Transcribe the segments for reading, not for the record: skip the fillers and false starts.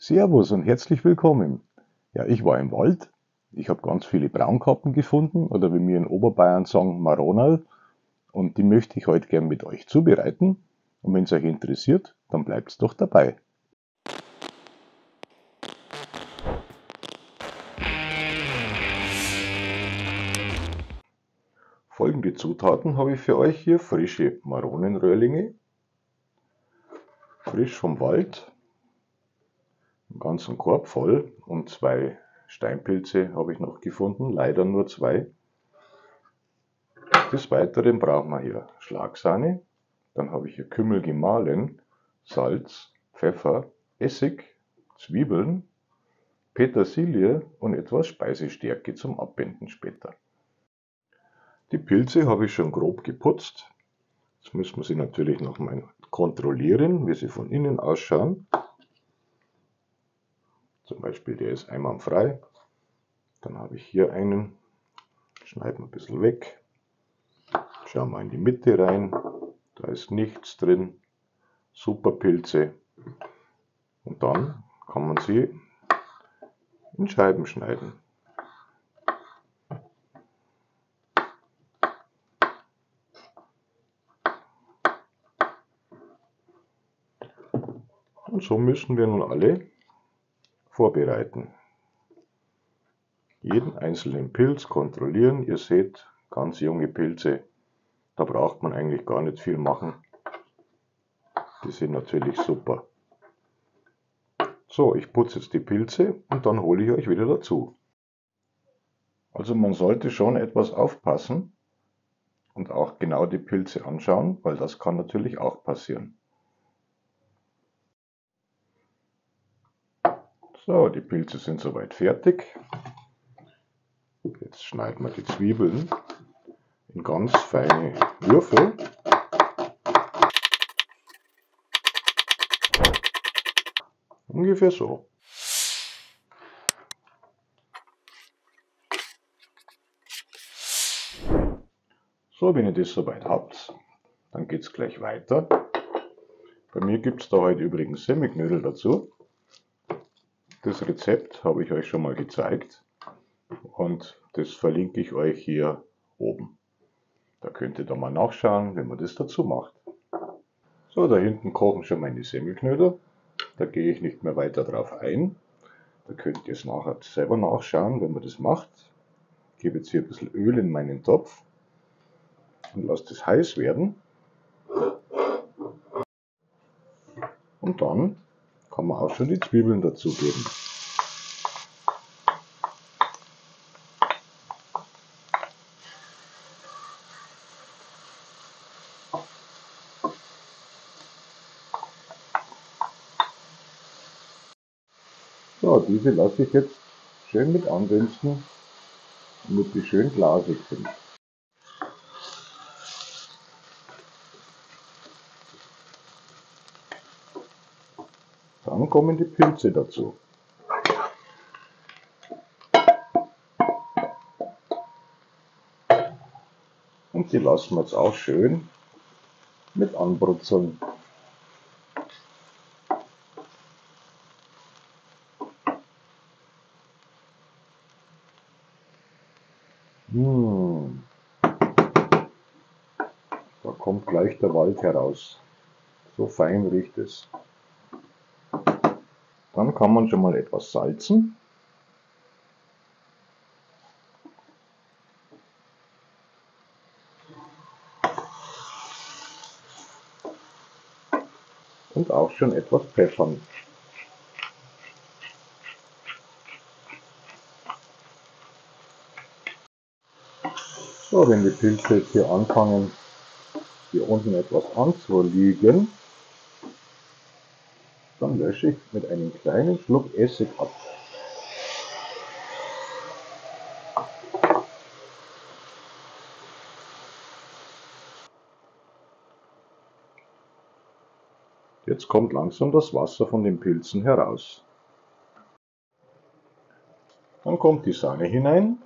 Servus und herzlich willkommen. Ja, ich war im Wald. Ich habe ganz viele Braunkappen gefunden oder wie wir in Oberbayern sagen, Maronerl. Und die möchte ich heute gern mit euch zubereiten. Und wenn es euch interessiert, dann bleibt doch dabei. Folgende Zutaten habe ich für euch hier: frische Maronenröhrlinge, frisch vom Wald, einen ganzen Korb voll, und 2 Steinpilze habe ich noch gefunden, leider nur 2. Des Weiteren brauchen wir hier Schlagsahne, dann habe ich hier Kümmel gemahlen, Salz, Pfeffer, Essig, Zwiebeln, Petersilie und etwas Speisestärke zum Abbinden später. Die Pilze habe ich schon grob geputzt. Jetzt müssen wir sie natürlich noch mal kontrollieren, wie sie von innen ausschauen. Zum Beispiel der ist einwandfrei. Dann habe ich hier einen, schneiden wir ein bisschen weg. Schauen wir in die Mitte rein, da ist nichts drin. Super Pilze. Und dann kann man sie in Scheiben schneiden. Und so müssen wir nun alle vorbereiten. Jeden einzelnen Pilz kontrollieren. Ihr seht, ganz junge Pilze, da braucht man eigentlich gar nicht viel machen. Die sind natürlich super. So, ich putze jetzt die Pilze und dann hole ich euch wieder dazu. Also man sollte schon etwas aufpassen und auch genau die Pilze anschauen, weil das kann natürlich auch passieren. So, die Pilze sind soweit fertig. Jetzt schneiden wir die Zwiebeln in ganz feine Würfel. Ungefähr so. So, wenn ihr das soweit habt, dann geht es gleich weiter. Bei mir gibt es da heute übrigens Semmelknödel dazu. Das Rezept habe ich euch schon mal gezeigt und das verlinke ich euch hier oben. Da könnt ihr da mal nachschauen, wenn man das dazu macht. So, da hinten kochen schon meine Semmelknödel. Da gehe ich nicht mehr weiter drauf ein. Da könnt ihr es nachher selber nachschauen, wenn man das macht. Ich gebe jetzt hier ein bisschen Öl in meinen Topf und lasst es heiß werden. Und dann kann man auch schon die Zwiebeln dazugeben. So, diese lasse ich jetzt schön mit andünsten, damit die schön glasig sind. Dann kommen die Pilze dazu. Und die lassen wir jetzt auch schön mit anbrutzeln. Da kommt gleich der Wald heraus. So fein riecht es. Dann kann man schon mal etwas salzen. Und auch schon etwas pfeffern. So, wenn die Pilze jetzt hier anfangen, hier unten etwas anzuliegen, dann lösche ich mit einem kleinen Schluck Essig ab. Jetzt kommt langsam das Wasser von den Pilzen heraus. Dann kommt die Sahne hinein.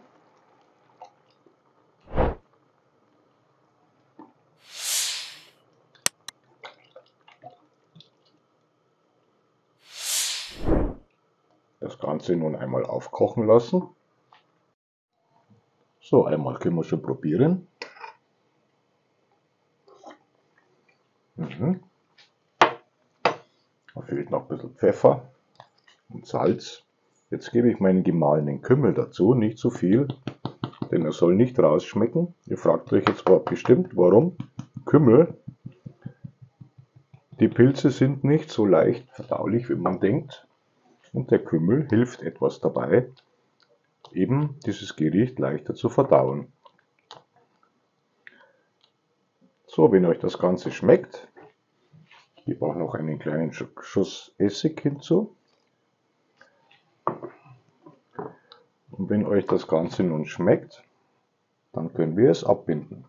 Ganze nun einmal aufkochen lassen. So, einmal können wir schon probieren. Da fehlt noch ein bisschen Pfeffer und Salz. Jetzt gebe ich meinen gemahlenen Kümmel dazu, nicht zu viel, denn er soll nicht rausschmecken. Ihr fragt euch jetzt bestimmt, warum. Kümmel, die Pilze sind nicht so leicht verdaulich, wie man denkt. Und der Kümmel hilft etwas dabei, eben dieses Gericht leichter zu verdauen. So, wenn euch das Ganze schmeckt, ich gebe auch noch einen kleinen Schuss Essig hinzu. Und wenn euch das Ganze nun schmeckt, dann können wir es abbinden.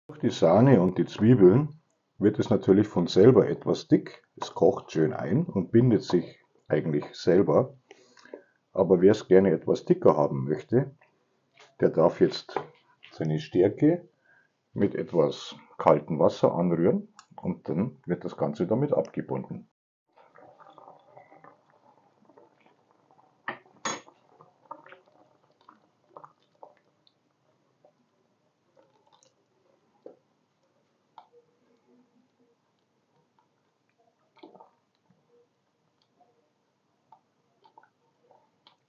Durch die Sahne und die Zwiebeln wird es natürlich von selber etwas dick. Es kocht schön ein und bindet sich eigentlich selber. Aber wer es gerne etwas dicker haben möchte, der darf jetzt seine Stärke mit etwas kaltem Wasser anrühren und dann wird das Ganze damit abgebunden.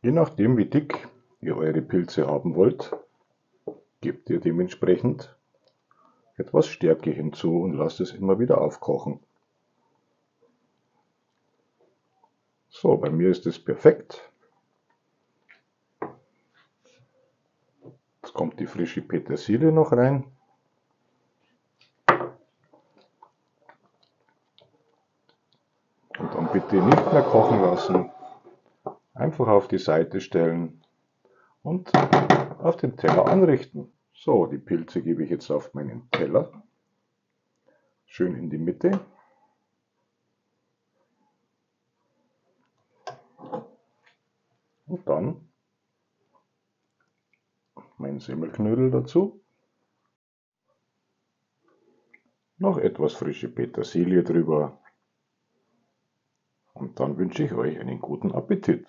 Je nachdem, wie dick ihr eure Pilze haben wollt, gebt ihr dementsprechend etwas Stärke hinzu und lasst es immer wieder aufkochen. So, bei mir ist es perfekt. Jetzt kommt die frische Petersilie noch rein. Und dann bitte nicht mehr kochen lassen. Einfach auf die Seite stellen und auf den Teller anrichten. So, die Pilze gebe ich jetzt auf meinen Teller. Schön in die Mitte. Und dann mein Semmelknödel dazu. Noch etwas frische Petersilie drüber. Und dann wünsche ich euch einen guten Appetit.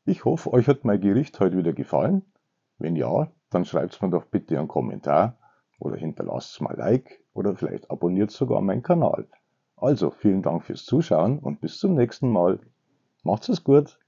Ich hoffe, euch hat mein Gericht heute wieder gefallen. Wenn ja, dann schreibt mir doch bitte einen Kommentar oder hinterlasst mal ein Like oder vielleicht abonniert sogar meinen Kanal. Also, vielen Dank fürs Zuschauen und bis zum nächsten Mal. Macht's es gut!